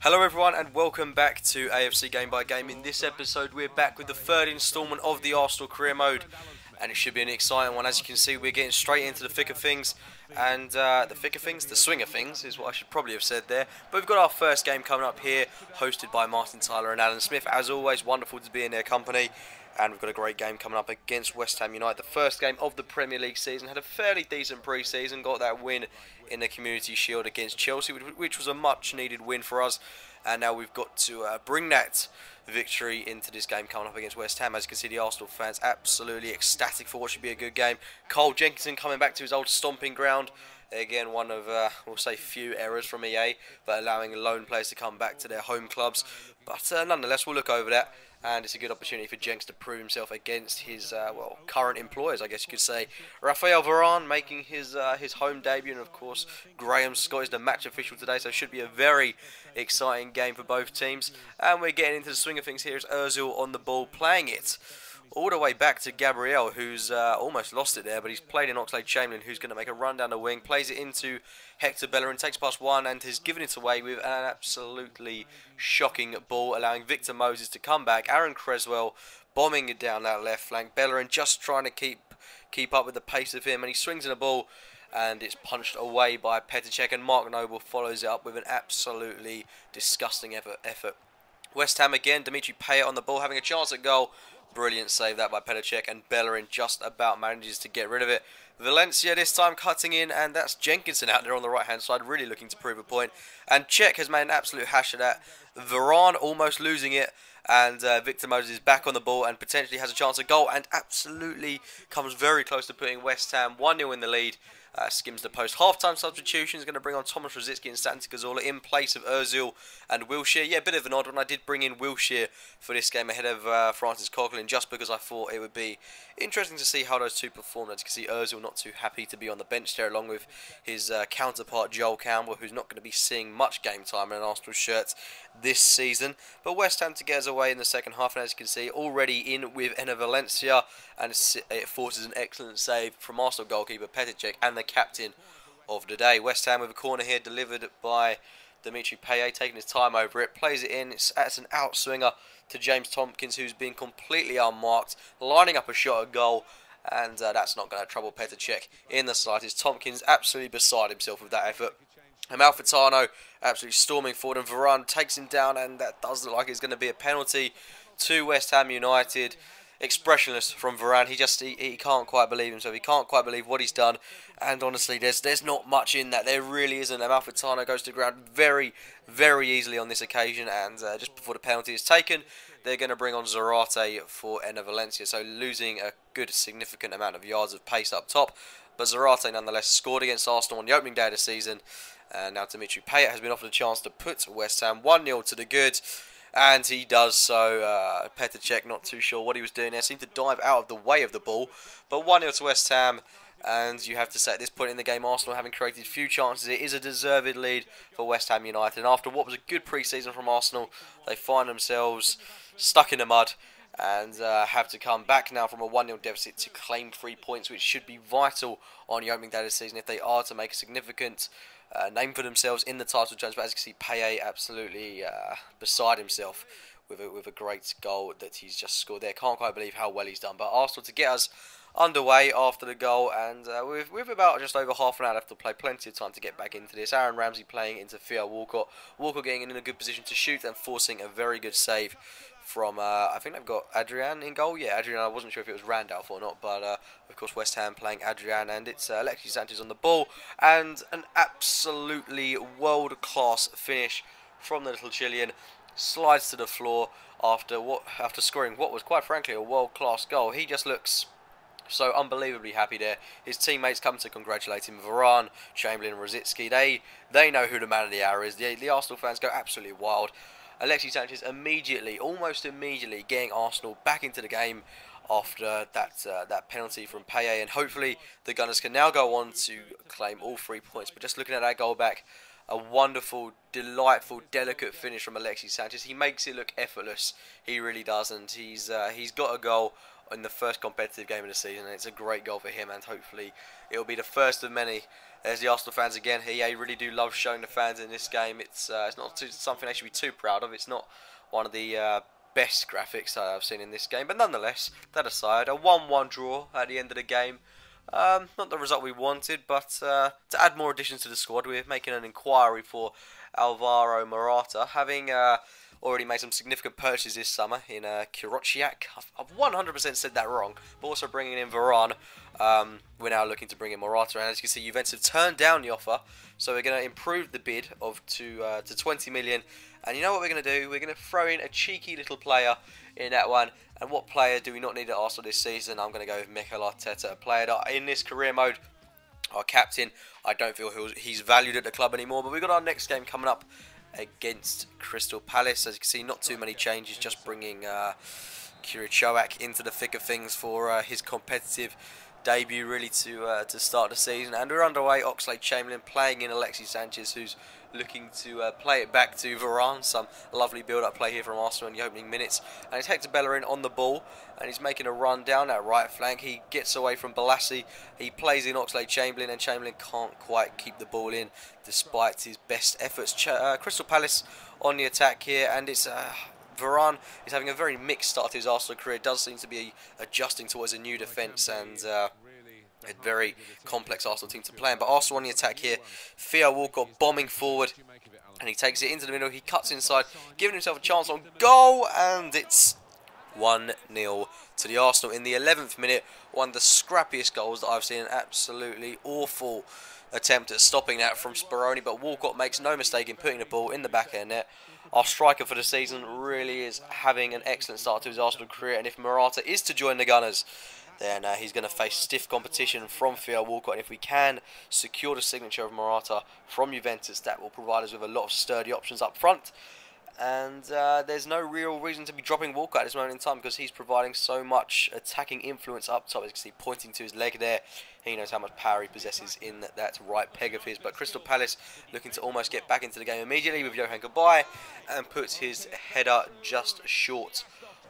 Hello everyone and welcome back to AFC Game by Game. In this episode we're back with the third instalment of the Arsenal career mode, and it should be an exciting one. As you can see, we're getting straight into the thick of things, and the swing of things is what I should probably have said there. But we've got our first game coming up here, hosted by Martin Tyler and Alan Smith. As always, wonderful to be in their company. And we've got a great game coming up against West Ham United. The first game of the Premier League season. Had a fairly decent pre-season. Got that win in the Community Shield against Chelsea, which was a much-needed win for us. And now we've got to bring that victory into this game coming up against West Ham. As you can see, the Arsenal fans absolutely ecstatic for what should be a good game. Cole Jenkinson coming back to his old stomping ground. Again, one of, we'll say, few errors from EA, but allowing lone players to come back to their home clubs. But nonetheless, we'll look over that. And it's a good opportunity for Jenks to prove himself against his current employers, I guess you could say. Raphael Varane making his home debut, and of course Graham Scott is the match official today, so it should be a very exciting game for both teams. And we're getting into the swing of things here as Ozil on the ball, playing it all the way back to Gabriel, who's almost lost it there, but he's played in Oxlade-Chamberlain, who's going to make a run down the wing, plays it into Hector Bellerin, takes past one, and has given it away with an absolutely shocking ball, allowing Victor Moses to come back. Aaron Creswell bombing it down that left flank. Bellerin just trying to keep up with the pace of him, and he swings in the ball, and it's punched away by Petr Cech, and Mark Noble follows it up with an absolutely disgusting effort. West Ham again, Dimitri Payet on the ball, having a chance at goal. Brilliant save that by Petr Cech, and Bellerin just about manages to get rid of it. Valencia this time cutting in, and that's Jenkinson out there on the right hand side, really looking to prove a point. And Cech has made an absolute hash of that. Varane almost losing it, and Victor Moses is back on the ball and potentially has a chance of goal, and absolutely comes very close to putting West Ham 1-0 in the lead. Skims the post. Half-time substitution is going to bring on Thomas Rosicky and Santi Cazorla in place of Ozil and Wilshere. Yeah, a bit of an odd one. I did bring in Wilshere for this game ahead of Francis Coquelin, just because I thought it would be interesting to see how those two perform. As you can see, Ozil not too happy to be on the bench there, along with his counterpart Joel Campbell, who's not going to be seeing much game time in an Arsenal shirt this season. But West Ham to get us away in the second half, and as you can see, already in with Enner Valencia, and it forces an excellent save from Arsenal goalkeeper Petr Cech and the captain of the day. West Ham with a corner here delivered by Dimitri Payet, taking his time over it, plays it in. It's an outswinger to James Tompkins, who's been completely unmarked, lining up a shot at goal, and that's not going to trouble Petr Cech in the slightest. Tompkins absolutely beside himself with that effort. Amalfitano absolutely storming forward, and Varane takes him down, and that does look like it's going to be a penalty to West Ham United. Expressionless from Varane. He can't quite believe himself. He can't quite believe what he's done. And honestly, there's not much in that. There really isn't. Amalfitano goes to the ground very, very easily on this occasion. And just before the penalty is taken, they're going to bring on Zarate for Enner Valencia. So losing a good significant amount of yards of pace up top. But Zarate nonetheless scored against Arsenal on the opening day of the season. And now Dimitri Payet has been offered a chance to put West Ham 1-0 to the good. And he does so. Petr Cech not too sure what he was doing there. Seemed to dive out of the way of the ball. But 1-0 to West Ham. And you have to say at this point in the game, Arsenal having created few chances, it is a deserved lead for West Ham United. And after what was a good pre-season from Arsenal, they find themselves stuck in the mud. And have to come back now from a 1-0 deficit to claim 3 points, which should be vital on the opening day of the season if they are to make a significant name for themselves in the title challenge. But as you can see, Payet absolutely beside himself with a great goal that he's just scored there. Can't quite believe how well he's done. But Arsenal to get us underway after the goal, and with about just over half an hour left to play, plenty of time to get back into this. Aaron Ramsey playing into Theo Walcott. Walcott getting in a good position to shoot and forcing a very good save from, I think they've got Adrian in goal. Yeah, Adrian, I wasn't sure if it was Randolph or not, but of course West Ham playing Adrian, and it's Alexis Sanchez on the ball, and an absolutely world-class finish from the little Chilean. Slides to the floor after scoring what was quite frankly a world-class goal. He just looks so unbelievably happy there. His teammates come to congratulate him. Varane, Chamberlain, Rosicky, they know who the man of the hour is. The Arsenal fans go absolutely wild. Alexis Sanchez almost immediately getting Arsenal back into the game after that penalty from Payet, and hopefully the Gunners can now go on to claim all 3 points. But just looking at that goal back, a wonderful, delightful, delicate finish from Alexis Sanchez. He makes it look effortless. He really does, and he's got a goal in the first competitive game of the season, and it's a great goal for him, and hopefully it'll be the first of many There's the Arsenal fans again. EA really do love showing the fans in this game. It's not something they should be too proud of. It's not one of the best graphics that I've seen in this game, but nonetheless, that aside, a 1-1 draw at the end of the game. Not the result we wanted, but to add more additions to the squad, we're making an inquiry for Alvaro Morata, having already made some significant purchases this summer in Kirocchiak. I've 100% said that wrong, but also bringing in Varane. We're now looking to bring in Morata, and as you can see, Juventus have turned down the offer, so we're going to improve the bid to 20 million. And you know what we're going to do? We're going to throw in a cheeky little player in that one. And what player do we not need at Arsenal this season? I'm going to go with Mikel Arteta, a player that in this career mode, our captain, I don't feel he's valued at the club anymore. But we've got our next game coming up against Crystal Palace. As you can see, not too many changes, just bringing Kirocchiak into the thick of things for his competitive debut really to start the season. And we're underway. Oxlade-Chamberlain playing in Alexis Sanchez, who's looking to play it back to Varane. Some lovely build-up play here from Arsenal in the opening minutes. And it's Hector Bellerin on the ball, and he's making a run down that right flank. He gets away from Balassi. He plays in Oxlade-Chamberlain, and Chamberlain can't quite keep the ball in despite his best efforts. Crystal Palace on the attack here, and it's Varane is having a very mixed start to his Arsenal career. It does seem to be adjusting towards a new defence and a very complex Arsenal team to play in. But Arsenal on the attack here. Theo Walcott bombing forward, and he takes it into the middle. He cuts inside, giving himself a chance on goal, and it's 1-0 to the Arsenal in the 11th minute. One of the scrappiest goals that I've seen. An absolutely awful attempt at stopping that from Speroni, but Walcott makes no mistake in putting the ball in the back of the net. Our striker for the season really is having an excellent start to his Arsenal career, and if Morata is to join the Gunners, then he's going to face stiff competition from Theo Walcott. And if we can secure the signature of Morata from Juventus, that will provide us with a lot of sturdy options up front. And there's no real reason to be dropping Walcott at this moment in time, because he's providing so much attacking influence up top. As you can see, pointing to his leg there, he knows how much power he possesses in that right peg of his. But Crystal Palace looking to almost get back into the game immediately with Johan Cabaye, and puts his header just short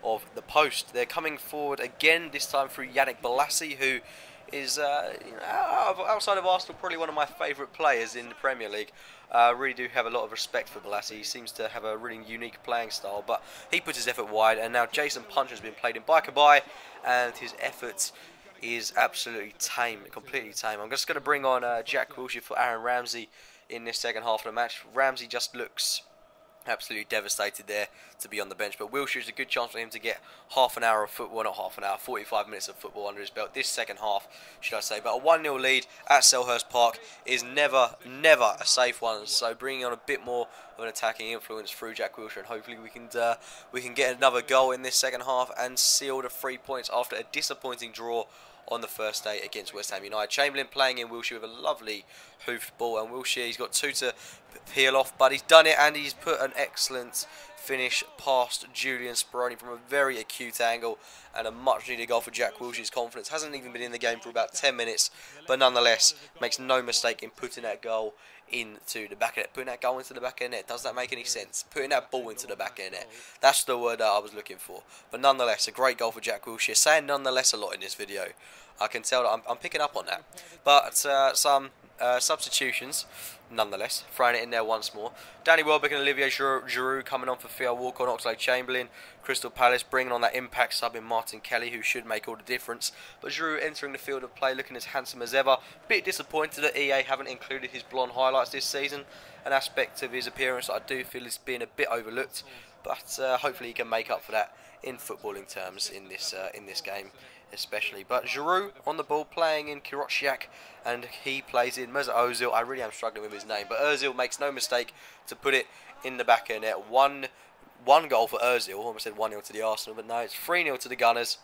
of the post. They're coming forward again, this time through Yannick Balassi, who is outside of Arsenal probably one of my favourite players in the Premier League. Really do have a lot of respect for Balassi. He seems to have a really unique playing style, but he puts his effort wide, and now Jason Punch has been played in by Cabaye, and his effort is absolutely tame, completely tame. I'm just going to bring on Jack Wilshere for Aaron Ramsey in this second half of the match. Ramsey just looks absolutely devastated there to be on the bench, but Wilshere is a good chance for him to get half an hour of football, not half an hour, 45 minutes of football under his belt this second half, should I say. But a 1-0 lead at Selhurst Park is never a safe one, so bringing on a bit more of an attacking influence through Jack Wilshere, and hopefully we can get another goal in this second half and seal the 3 points after a disappointing draw on the first day against West Ham United. Chamberlain playing in Wilshere with a lovely hoofed ball, and Wilshere, he's got two to peel off, but he's done it, and he's put an excellent finish past Julian Speroni from a very acute angle, and a much needed goal for Jack Wilshere's confidence. Hasn't even been in the game for about 10 minutes, but nonetheless makes no mistake in putting that goal into the back of the net. Putting that goal into the back of the net, does that make any sense? Putting that ball into the back of the net, that's the word that I was looking for. But nonetheless, a great goal for Jack Wilshere. Saying nonetheless a lot in this video, I can tell that I'm picking up on that. But some substitutions nonetheless, throwing it in there once more. Danny Welbeck and Olivier Giroud coming on for Theo Walcott and Oxlade-Chamberlain. Crystal Palace bringing on that impact sub in Martin Kelly, who should make all the difference. But Giroud entering the field of play looking as handsome as ever. Bit disappointed that EA haven't included his blonde highlights this season. An aspect of his appearance that I do feel is being a bit overlooked. But hopefully he can make up for that in footballing terms in this game especially. But Giroud on the ball playing in Kirocchiak, and he plays in Mesut Ozil. I really am struggling with his name, but Ozil makes no mistake to put it in the back of the net. One goal for Ozil. Almost said 1-0 to the Arsenal, but no, it's 3-0 to the Gunners.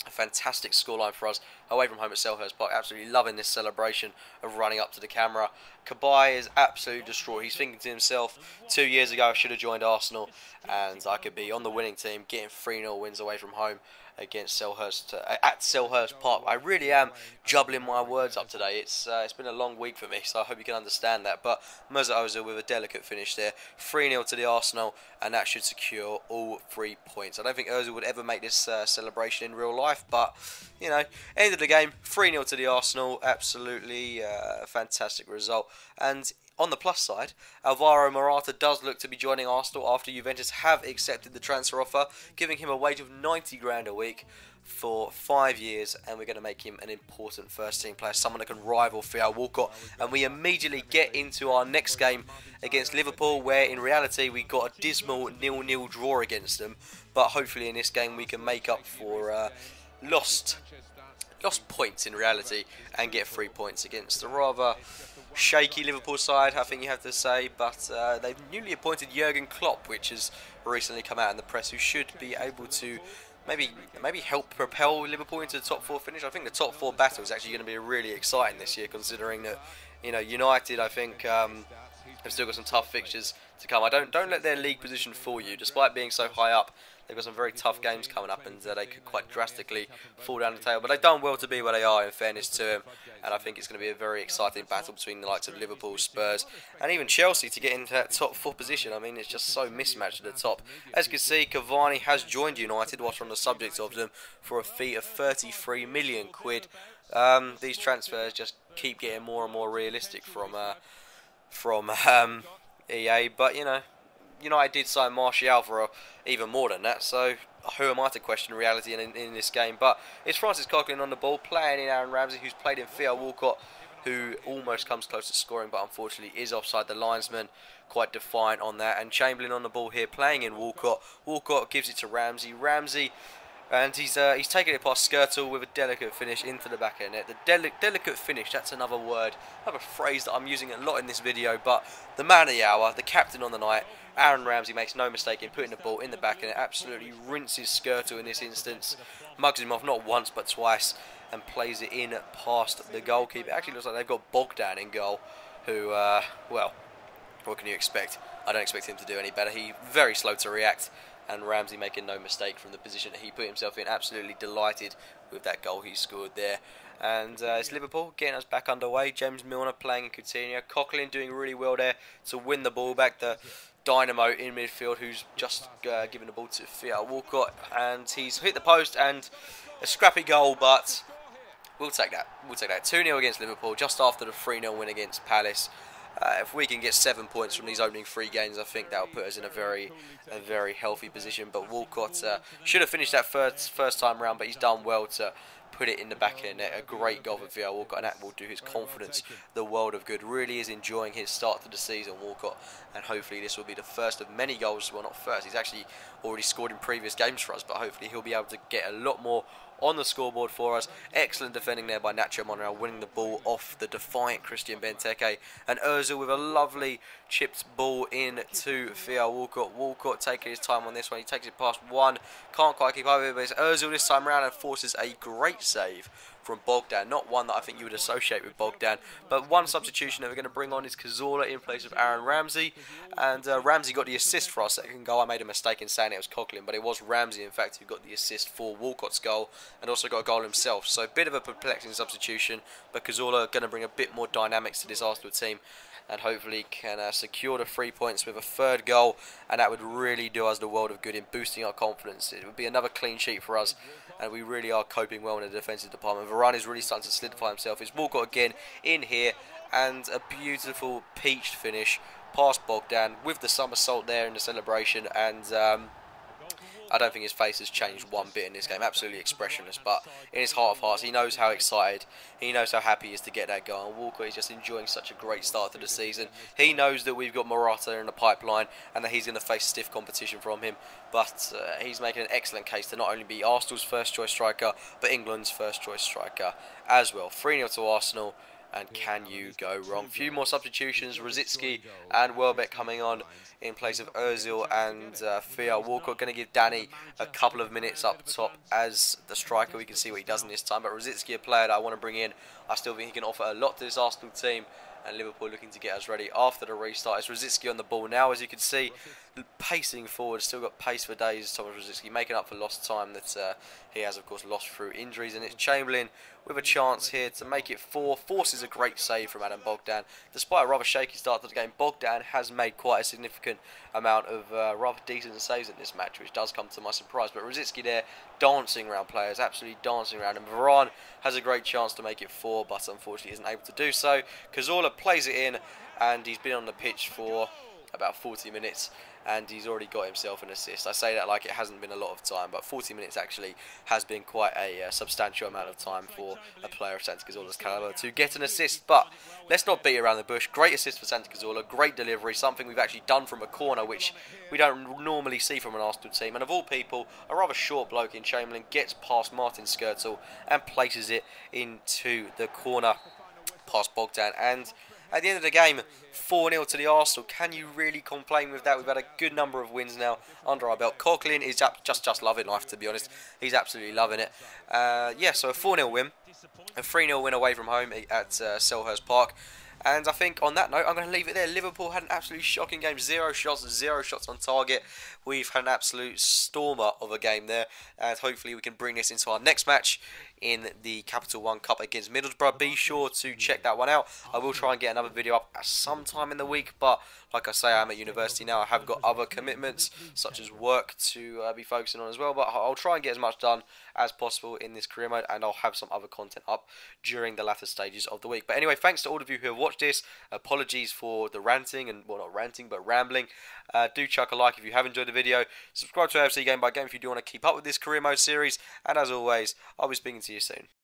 A fantastic scoreline for us away from home at Selhurst Park. Absolutely loving this celebration of running up to the camera. Cabaye is absolutely distraught. He's thinking to himself, 2 years ago I should have joined Arsenal and I could be on the winning team, getting 3-0 wins away from home against Selhurst at Selhurst Park. I really am jubbling my words up today. It's been a long week for me, so I hope you can understand that. But Mesut Ozil with a delicate finish there, 3-0 to the Arsenal, and that should secure all 3 points. I don't think Ozil would ever make this celebration in real life, but you know, end of the game, 3-0 to the Arsenal, absolutely fantastic result. And on the plus side, Alvaro Morata does look to be joining Arsenal after Juventus have accepted the transfer offer, giving him a wage of 90 grand a week for 5 years, and we're going to make him an important first team player, someone that can rival Theo Walcott. And we immediately get into our next game against Liverpool, where in reality we got a dismal 0-0 draw against them, but hopefully in this game we can make up for lost points in reality and get 3 points against a rather shaky Liverpool side, I think you have to say. But they've newly appointed Jurgen Klopp, which has recently come out in the press, who should be able to maybe help propel Liverpool into the top 4 finish. I think the top 4 battle is actually going to be really exciting this year, considering that, you know, United, I think have still got some tough fixtures to come. Don't let their league position fool you. Despite being so high up, they've got some very tough games coming up, and they could quite drastically fall down the table. But they've done well to be where they are, in fairness to them. And I think it's going to be a very exciting battle between the likes of Liverpool, Spurs, and even Chelsea to get into that top 4 position. I mean, it's just so mismatched at the top. As you can see, Cavani has joined United, whilst we're on the subject of them, for a fee of 33 million quid. These transfers just keep getting more and more realistic from EA. But, you know, United did sign Martial for even more than that, so who am I to question reality in this game? But it's Francis Coquelin on the ball, playing in Aaron Ramsey, who's played in Theo Walcott, who almost comes close to scoring, but unfortunately is offside the linesman. Quite defiant on that. And Chamberlain on the ball here, playing in Walcott. Walcott gives it to Ramsey. And he's taken it past Skirtle with a delicate finish into the back of the net. The delicate finish, that's another word, another phrase that I'm using a lot in this video. But the man of the hour, the captain on the night, Aaron Ramsey, makes no mistake in putting the ball in the back of the net. Absolutely rinses Skirtle in this instance. Mugs him off not once but twice, and plays it in past the goalkeeper. It actually looks like they've got Bogdan in goal, who, well, what can you expect? I don't expect him to do any better. He's very slow to react. And Ramsey making no mistake from the position that he put himself in. Absolutely delighted with that goal he scored there. And it's Liverpool getting us back underway. James Milner playing in Coutinho. Coquelin doing really well there to win the ball back. The dynamo in midfield, who's just given the ball to Theo Walcott. And he's hit the post, and a scrappy goal, but we'll take that. We'll take that. 2-0 against Liverpool, just after the 3-0 win against Palace. If we can get 7 points from these opening 3 games, I think that will put us in a very healthy position. But Walcott should have finished that first time round, but he's done well to put it in the back of the net. A great goal for Theo Walcott, and that will do his confidence the world of good. Really is enjoying his start to the season, Walcott, and hopefully this will be the first of many goals. Well, not first, he's actually already scored in previous games for us, but hopefully he'll be able to get a lot more on the scoreboard for us. Excellent defending there by Nacho Monreal, winning the ball off the defiant Christian Benteke. And Ozil with a lovely chipped ball in to Theo Walcott. Walcott taking his time on this one. He takes it past one. Can't quite keep up with it, but it's Ozil this time around and forces a great save from Bogdan. Not one that I think you would associate with Bogdan, but one substitution that we're going to bring on is Cazorla in place of Aaron Ramsey. And Ramsey got the assist for our second goal. I made a mistake in saying it was Coquelin, but it was Ramsey, in fact, who got the assist for Walcott's goal, and also got a goal himself. So a bit of a perplexing substitution, but Cazorla going to bring a bit more dynamics to this Arsenal team, and hopefully can secure the 3 points with a third goal, and that would really do us the world of good in boosting our confidence. It would be another clean sheet for us, and we really are coping well in the defensive department. Varane is really starting to solidify himself. It's Walcott again in here, and a beautiful peached finish past Bogdan with the somersault there in the celebration. And I don't think his face has changed one bit in this game. Absolutely expressionless, but in his heart of hearts, he knows how excited, he knows how happy he is to get that goal. And Walker is just enjoying such a great start to the season. He knows that we've got Morata in the pipeline, and that he's going to face stiff competition from him. But he's making an excellent case to not only be Arsenal's first choice striker, but England's first choice striker as well. 3-0 to Arsenal. And can you go wrong? A few more substitutions. Rosicky and Welbeck coming on in place of Ozil and Theo Walcott. Going to give Danny a couple of minutes up top as the striker. We can see what he does in this time. But Rosicky, a player that I want to bring in. I still think he can offer a lot to this Arsenal team. And Liverpool looking to get us ready after the restart. It's Rosicky on the ball now, as you can see. pacing forward, still got pace for days. Thomas Rosicky making up for lost time that he has, of course, lost through injuries. And it's Chamberlain with a chance here to make it 4. Forces a great save from Adam Bogdan. Despite a rather shaky start to the game, Bogdan has made quite a significant amount of rather decent saves in this match, which does come to my surprise. But Rosicky there dancing around players, absolutely dancing around. And Varane has a great chance to make it 4, but unfortunately isn't able to do so. Cazorla plays it in, and he's been on the pitch for about 40 minutes, and he's already got himself an assist. I say that like it hasn't been a lot of time, but 40 minutes actually has been quite a substantial amount of time for a player of Santi Cazorla's calibre to get an assist. But let's not beat around the bush. Great assist for Santi Cazorla, great delivery, something we've actually done from a corner, which we don't normally see from an Arsenal team. And of all people, a rather short bloke in Chamberlain gets past Martin Skirtle and places it into the corner past Bogdan. And at the end of the game, 4-0 to the Arsenal. Can you really complain with that? We've had a good number of wins now under our belt. Coughlin is just loving life, to be honest. He's absolutely loving it. Yeah, so a 4-0 win. A 3-0 win away from home at Selhurst Park. And I think on that note, I'm going to leave it there. Liverpool had an absolutely shocking game. 0 shots on target. We've had an absolute stormer of a game there. And hopefully we can bring this into our next match in the Capital One Cup against Middlesbrough. Be sure to check that one out. I will try and get another video up at some time in the week. But like I say, I'm at university now. I have got other commitments, such as work, to be focusing on as well. But I'll try and get as much done as possible in this career mode. And I'll have some other content up during the latter stages of the week. But anyway, thanks to all of you who have watched this. Apologies for the ranting, and well, not ranting but rambling. Do chuck a like if you have enjoyed the video. Subscribe to AFC Game by Game if you do want to keep up with this career mode series. And as always, I'll be speaking to you soon.